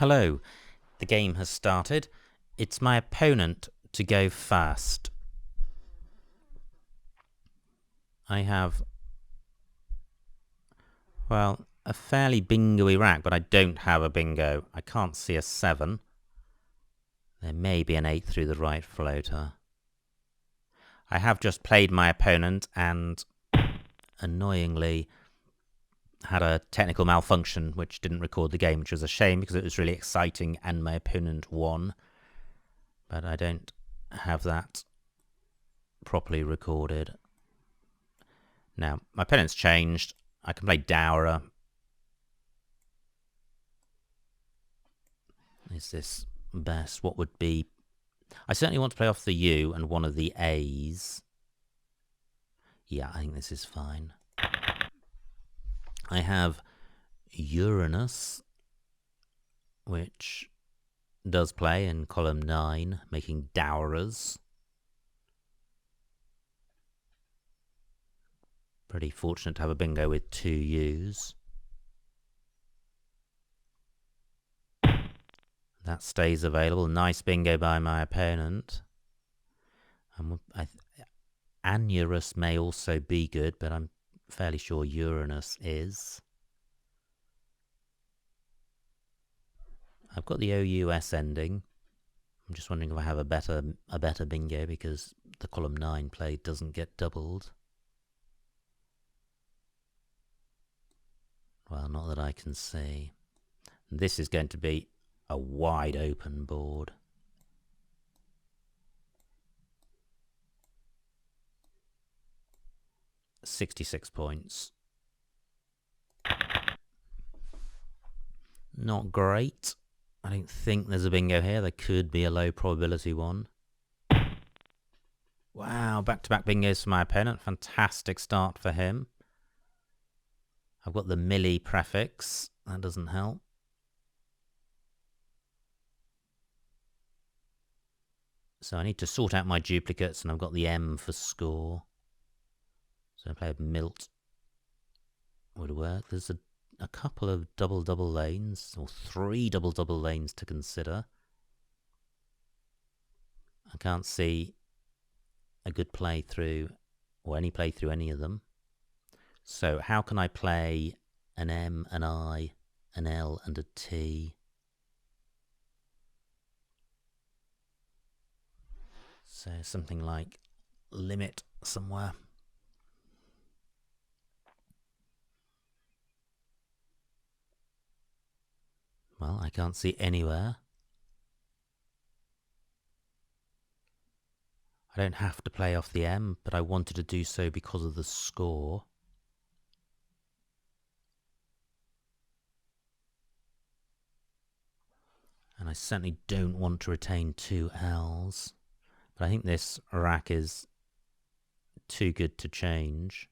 Hello, the game has started. It's my opponent to go first. I have, well, a fairly bingo-y rack, but I don't have a bingo. I can't see a 7. There may be an 8 through the right floater. I have just played my opponent and, annoyingly, had a technical malfunction which didn't record the game, which was a shame because it was really exciting and my opponent won. But I don't have that properly recorded. Now, my opponent's changed. I can play Dowrer. Is this best? What would be... I certainly want to play off the U and one of the A's. Yeah, I think this is fine. I have Uranus, which does play in column 9, making Dowrers. Pretty fortunate to have a bingo with 2 U's. That stays available. Nice bingo by my opponent. Anurus may also be good, but I'm fairly sure Uranus is. I've got the OUS ending. I'm just wondering if I have a better bingo because the column 9 play doesn't get doubled. Well, not that I can see. This is going to be a wide open board. $66 points. Not great. I don't think there's a bingo here. There could be a low probability one. Wow, back-to-back bingos for my opponent. Fantastic start for him. I've got the milli prefix. That doesn't help. So I need to sort out my duplicates, and I've got the M for score. So I play a Milt. Would work. There's a couple of double lanes, or 3 double lanes to consider. I can't see a good playthrough, or any playthrough any of them. So how can I play an M, an I, an L, and a T? So something like limit somewhere. Well, I can't see anywhere. I don't have to play off the M, but I wanted to do so because of the score. And I certainly don't want to retain 2 L's. But I think this rack is too good to change.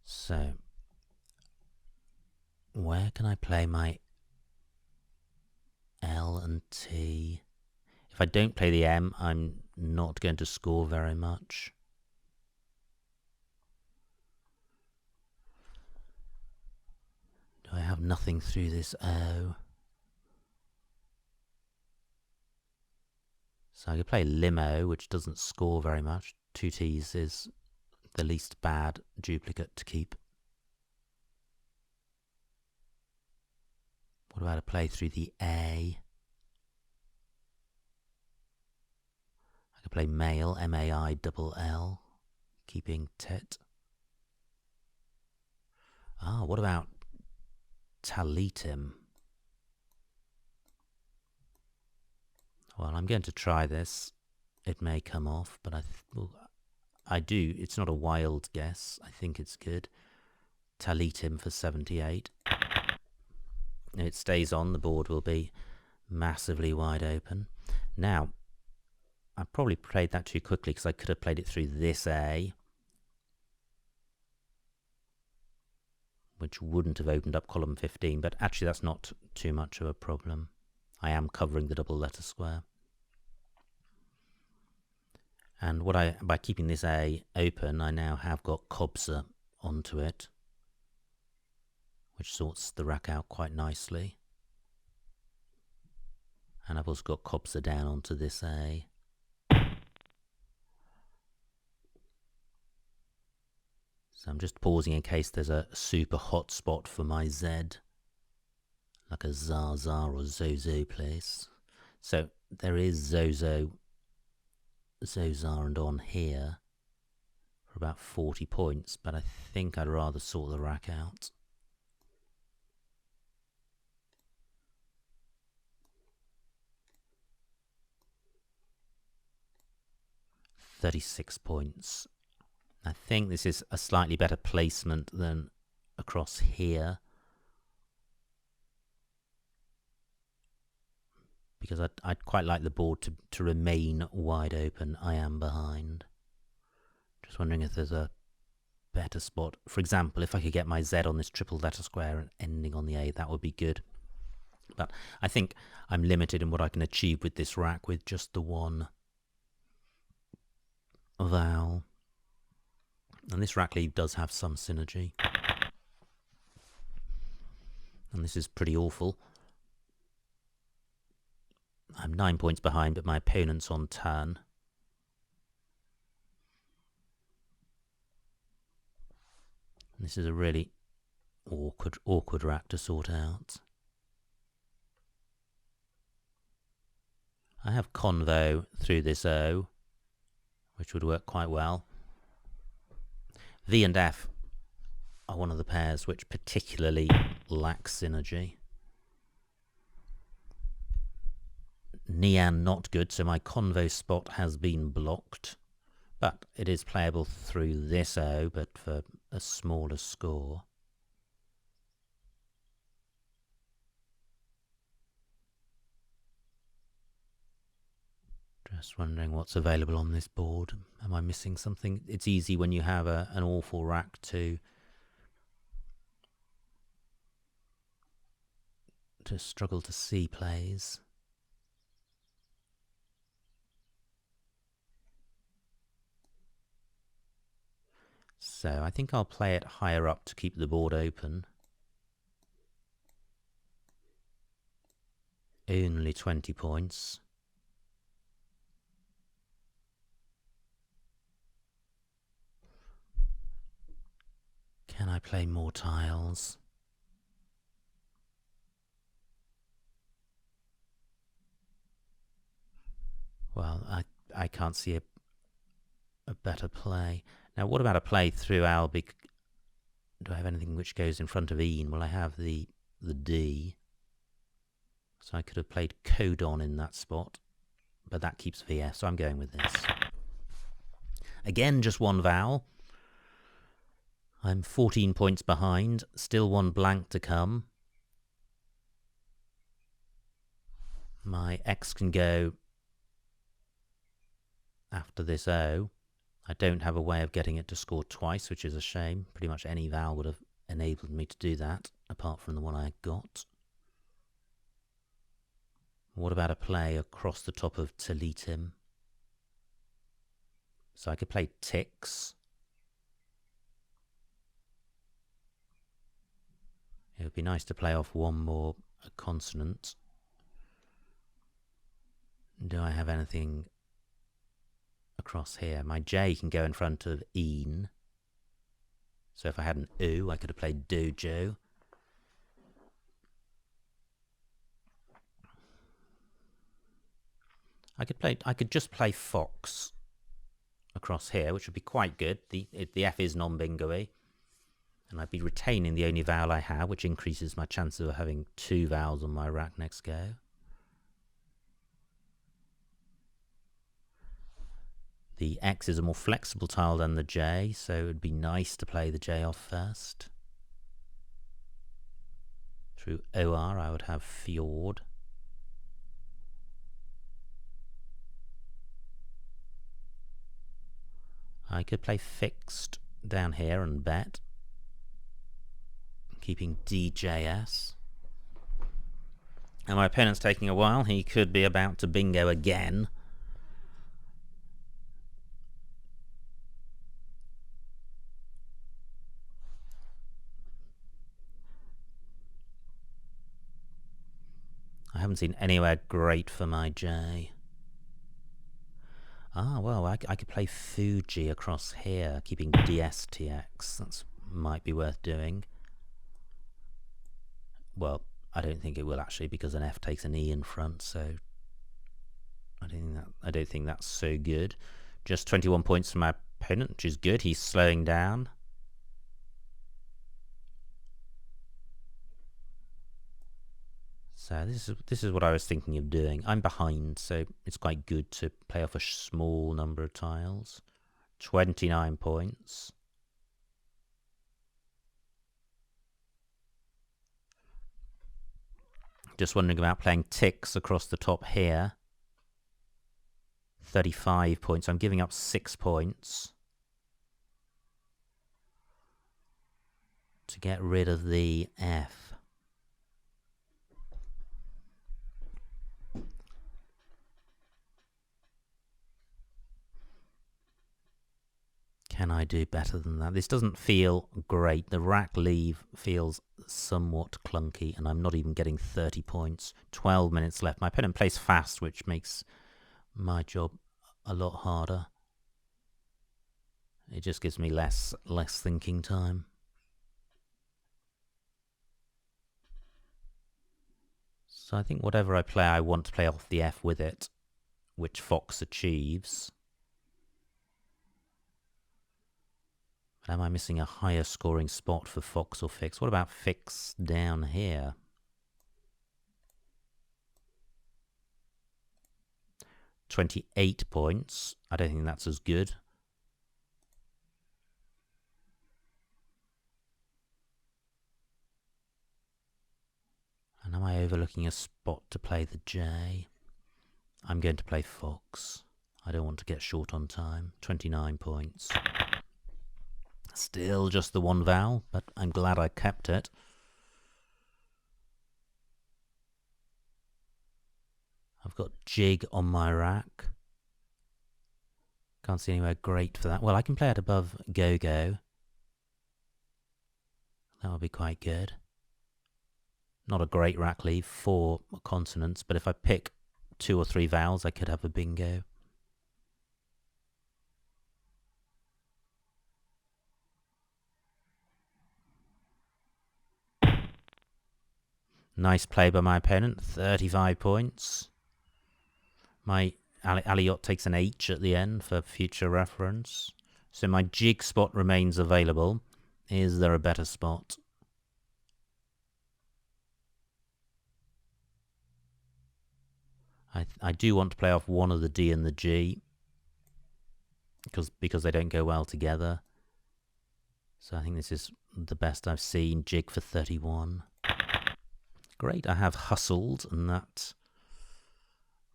So, where can I play my L and T? If I don't play the M, I'm not going to score very much. Do I have nothing through this O? So I could play Limo, which doesn't score very much. 2 T's is the least bad duplicate to keep. What about a play through the A? I could play Mail, M-A-I-L-L, keeping Tet. Ah, what about Talitim? Well, I'm going to try this. It may come off, but I do. It's not a wild guess. I think it's good. Talitim for 78. If it stays on, the board will be massively wide open. Now, I probably played that too quickly because I could have played it through this A, which wouldn't have opened up column 15, but actually that's not too much of a problem. I am covering the double letter square. And by keeping this A open, I now have got Cobser onto it, which sorts the rack out quite nicely. And I've also got Cobser down onto this A. So I'm just pausing in case there's a super hot spot for my Z, like a Zaza or Zozo place. So there is Zozar and on here for about 40 points, but I think I'd rather sort the rack out. £36 points. I think this is a slightly better placement than across here, because I'd quite like the board to remain wide open. I am behind. Just wondering if there's a better spot. For example, if I could get my Z on this triple letter square and ending on the A, that would be good. But I think I'm limited in what I can achieve with this rack with just the one vowel. And this rack leave does have some synergy. And this is pretty awful. I'm 9 points behind, but my opponent's on turn. This is a really awkward rack to sort out. I have convo through this O, which would work quite well. V and F are one of the pairs which particularly lack synergy. Nian not good, so my convo spot has been blocked. But it is playable through this O, but for a smaller score. Just wondering what's available on this board. Am I missing something? It's easy when you have an awful rack to struggle to see plays. So I think I'll play it higher up to keep the board open. Only 20 points. Can I play more tiles? Well, I can't see a better play. Now, what about a play through Albi? Do I have anything which goes in front of Een? Well, I have the D. So I could have played Codon in that spot, but that keeps VF, so I'm going with this. Again, just one vowel. I'm 14 points behind, still one blank to come. My X can go after this O. I don't have a way of getting it to score twice, which is a shame. Pretty much any vowel would have enabled me to do that, apart from the one I got. What about a play across the top of Talitim? So I could play Tix. It would be nice to play off one more consonant. Do I have anything across here? My J can go in front of Een. So if I had an U, I could have played Dojo. I could just play Fox across here, which would be quite good. The F is non-bingo-y. And I'd be retaining the only vowel I have, which increases my chances of having two vowels on my rack next go. The X is a more flexible tile than the J, so it would be nice to play the J off first. Through OR, I would have Fjord. I could play fixed down here and bet, keeping DJS. And my opponent's taking a while. He could be about to bingo again. haven't seen anywhere great for my J. Ah, well, I could play Fuji across here, keeping DSTX. That might be worth doing. Well, I don't think it will actually, because an F takes an E in front, so I don't think that's so good. Just 21 points for my opponent, which is good. He's slowing down. So this is what I was thinking of doing. I'm behind, so it's quite good to play off a small number of tiles. 29 points. Just wondering about playing ticks across the top here. 35 points. I'm giving up 6 points to get rid of the F. Can I do better than that? This doesn't feel great. The rack leave feels somewhat clunky, and I'm not even getting 30 points. 12 minutes left. My opponent plays fast, which makes my job a lot harder. It just gives me less thinking time. So I think whatever I play, I want to play off the F with it, which Fox achieves. Am I missing a higher scoring spot for Fox or Fix? What about Fix down here? $28 points. I don't think that's as good. And am I overlooking a spot to play the J? I'm going to play Fox. I don't want to get short on time. 29 points. Still just the one vowel, but I'm glad I kept it. I've got jig on my rack. Can't see anywhere great for that. Well, I can play it above go-go. That would be quite good. Not a great rack leave, 4 consonants, but if I pick 2 or 3 vowels, I could have a bingo. Nice play by my opponent, 35 points. My Aliot takes an H at the end for future reference. So my jig spot remains available. Is there a better spot? I do want to play off one of the D and the G because they don't go well together. So I think this is the best I've seen. Jig for 31. Great, I have hustled, and that...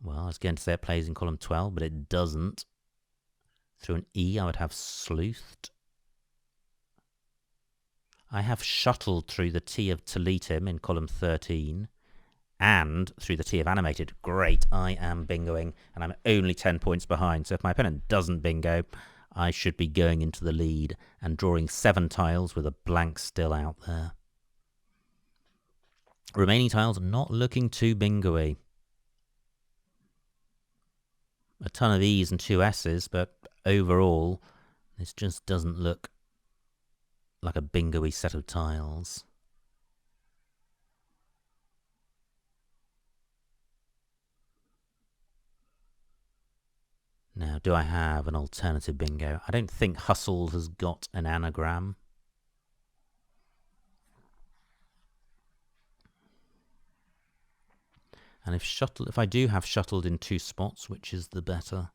Well, I was going to say it plays in column 12, but it doesn't. Through an E, I would have sleuthed. I have shuttled through the T of Toletum in column 13, and through the T of animated. Great, I am bingoing, and I'm only 10 points behind. So if my opponent doesn't bingo, I should be going into the lead and drawing 7 tiles with a blank still out there. Remaining tiles not looking too bingo-y. A ton of E's and 2 S's, but overall, this just doesn't look like a bingo-y set of tiles. Now, do I have an alternative bingo? I don't think hustled has got an anagram. And if I do have shuttled in 2 spots, which is the better?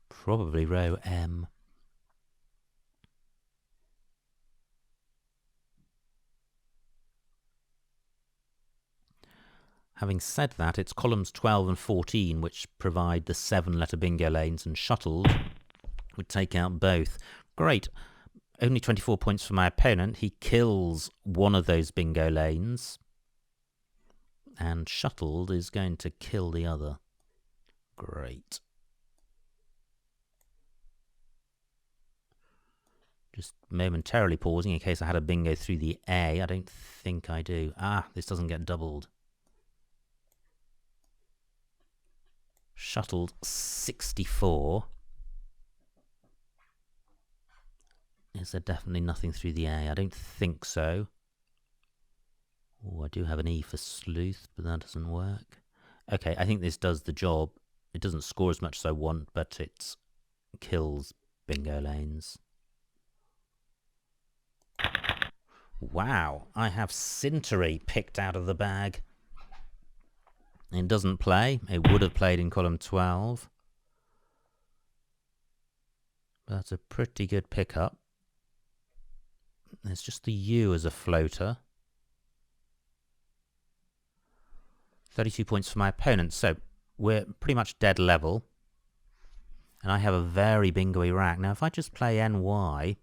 Probably row M. Having said that, it's columns 12 and 14 which provide the 7-letter bingo lanes, and shuttled would take out both. Great. Only 24 points for my opponent. He kills one of those bingo lanes, and shuttled is going to kill the other. Great. Just momentarily pausing in case I had a bingo through the A. I don't think I do. Ah, this doesn't get doubled. Shuttled 64. Is there definitely nothing through the A? I don't think so. Oh, I do have an E for sleuth, but that doesn't work. Okay, I think this does the job. It doesn't score as much as I want, but it kills bingo lanes. Wow, I have Cintery picked out of the bag. It doesn't play. It would have played in column 12. But that's a pretty good pickup. There's just the U as a floater. 32 points for my opponent. So we're pretty much dead level. And I have a very bingo-y rack. Now if I just play NY...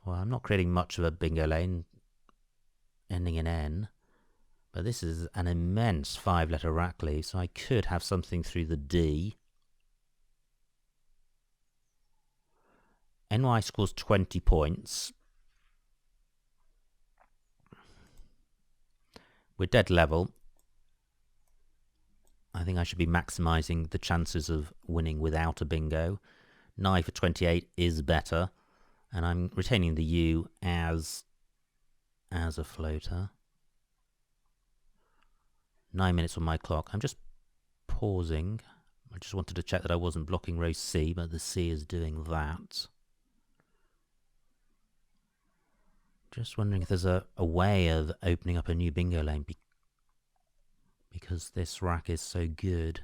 Well, I'm not creating much of a bingo lane ending in N. But this is an immense 5-letter rack lead, so I could have something through the D. NY scores 20 points. We're dead level. I think I should be maximising the chances of winning without a bingo. Nye for 28 is better. And I'm retaining the U as a floater. 9 minutes on my clock. I'm just pausing. I just wanted to check that I wasn't blocking row C, but the C is doing that. Just wondering if there's a way of opening up a new bingo lane because this rack is so good.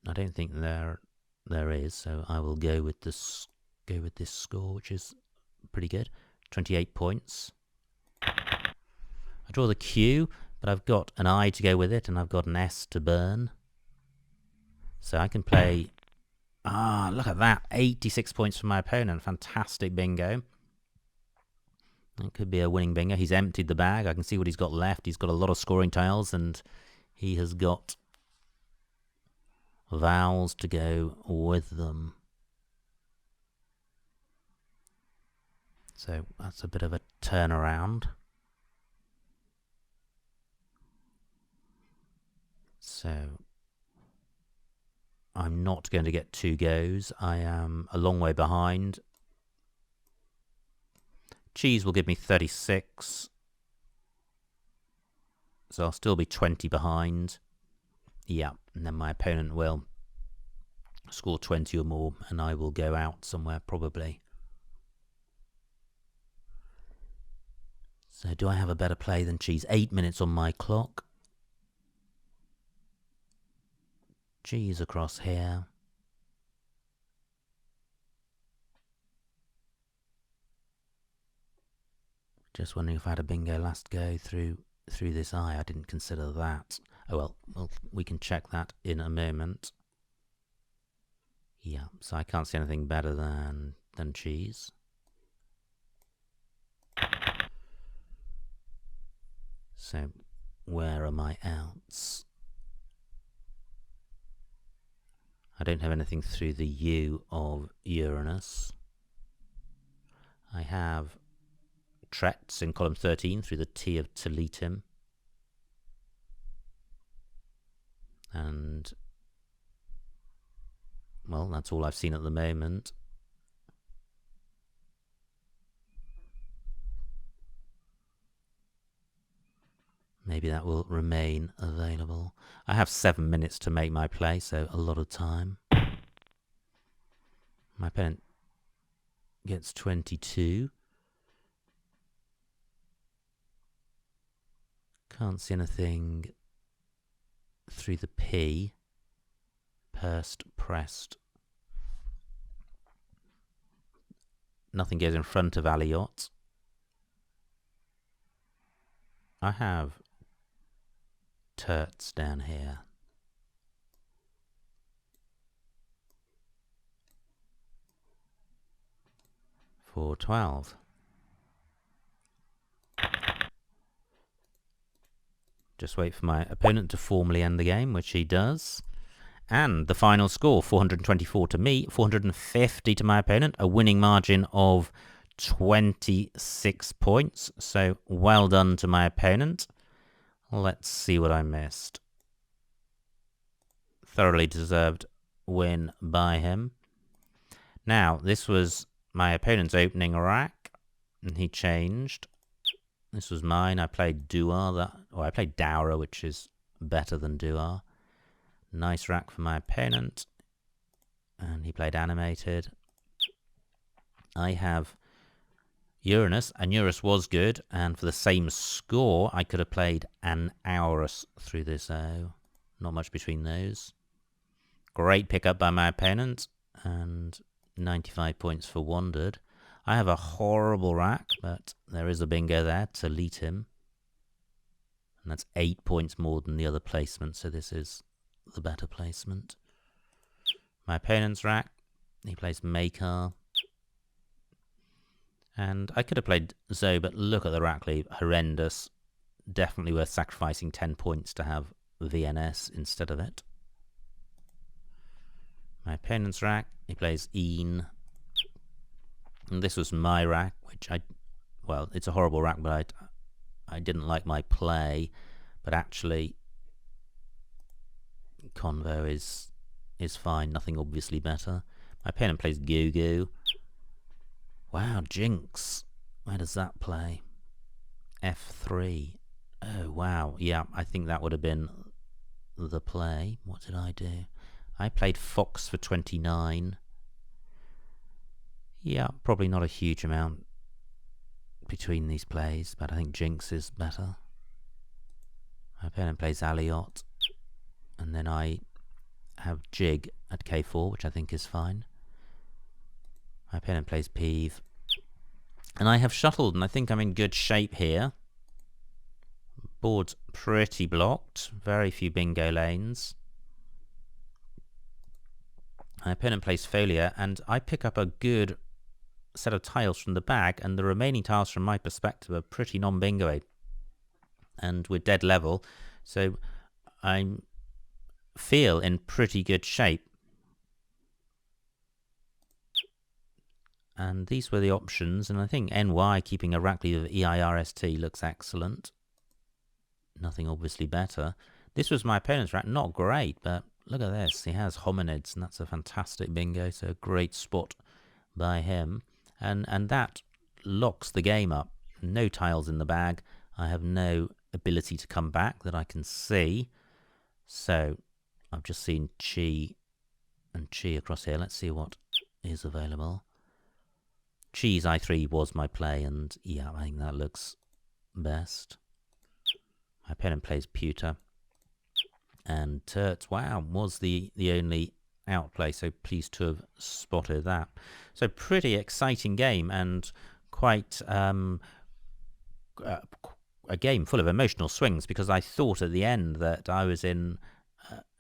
I don't think there is, so I will go with this score, which is pretty good. 28 points. I draw the Q, but I've got an I to go with it, and I've got an S to burn. So I can play... Ah, look at that. 86 points for my opponent. Fantastic bingo. It could be a winning bingo. He's emptied the bag. I can see what he's got left. He's got a lot of scoring tiles, and he has got vowels to go with them. So that's a bit of a turnaround. So I'm not going to get 2 goes. I am a long way behind. Cheese will give me 36. So I'll still be 20 behind. Yeah, and then my opponent will score 20 or more, and I will go out somewhere probably. So do I have a better play than Cheese? 8 minutes on my clock. Cheese across here. Just wondering if I had a bingo last go through this eye. I didn't consider that. Oh well, we can check that in a moment. Yeah, so I can't see anything better than Cheese. So where are my outs? I don't have anything through the U of Uranus. I have Tretz in column 13 through the T of Toletum. And, well, that's all I've seen at the moment. Maybe that will remain available. I have 7 minutes to make my play, so a lot of time. My opponent gets 22. Can't see anything through the P. Pursed, pressed. Nothing goes in front of Alliot. I have Turts down here. For 12. Just wait for my opponent to formally end the game, which he does. And the final score, 424 to me, 450 to my opponent, a winning margin of 26 points. So well done to my opponent. Let's see what I missed. Thoroughly deserved win by him. Now, this was my opponent's opening rack, and he changed. This was mine. I played I played Dowra, which is better than Duar. Nice rack for my opponent. And he played animated. I have Uranus, and Uranus was good, and for the same score, I could have played an Aurus through this O. Not much between those. Great pickup by my opponent, and 95 points for Wandered. I have a horrible rack, but there is a bingo there to lead him. And that's 8 points more than the other placement, so this is the better placement. My opponent's rack, he plays Makar. And I could have played Zoe, but look at the rack lead, horrendous. Definitely worth sacrificing 10 points to have VNS instead of it. My opponent's rack, he plays Een. And this was my rack, which well, it's a horrible rack, but I didn't like my play. But actually, Convo is fine, nothing obviously better. My opponent plays Gugu. Wow, Jinx. Where does that play? F3. Oh, wow. Yeah, I think that would have been the play. What did I do? I played Fox for 29. Yeah, probably not a huge amount between these plays, but I think Jinx is better. My opponent plays Aliot, and then I have Jig at K4, which I think is fine. My opponent plays Peeve. And I have shuttled, and I think I'm in good shape here. Board's pretty blocked. Very few bingo lanes. My opponent plays Folia, and I pick up a good set of tiles from the bag, and the remaining tiles from my perspective are pretty non-bingo-y. And we're dead level, so I feel in pretty good shape. And these were the options, and I think NY keeping a rack lead of EIRST looks excellent. Nothing obviously better. This was my opponent's rack, not great, but look at this. He has hominids, and that's a fantastic bingo, so a great spot by him. And that locks the game up. No tiles in the bag. I have no ability to come back that I can see. So I've just seen Chi and Chi across here. Let's see what is available. Chi's I3 was my play, and yeah, I think that looks best. My opponent plays Pewter. And Turts, wow, was the only outplay, so pleased to have spotted that. So pretty exciting game, and quite a game full of emotional swings, because I thought at the end that I was in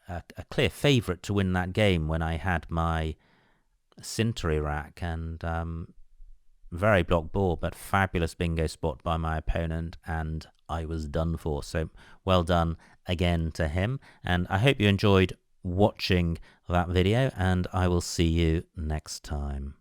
a clear favourite to win that game when I had my Cintry rack, and very block board, but fabulous bingo spot by my opponent, and I was done for. So well done again to him, and I hope you enjoyed watching that video, and I will see you next time.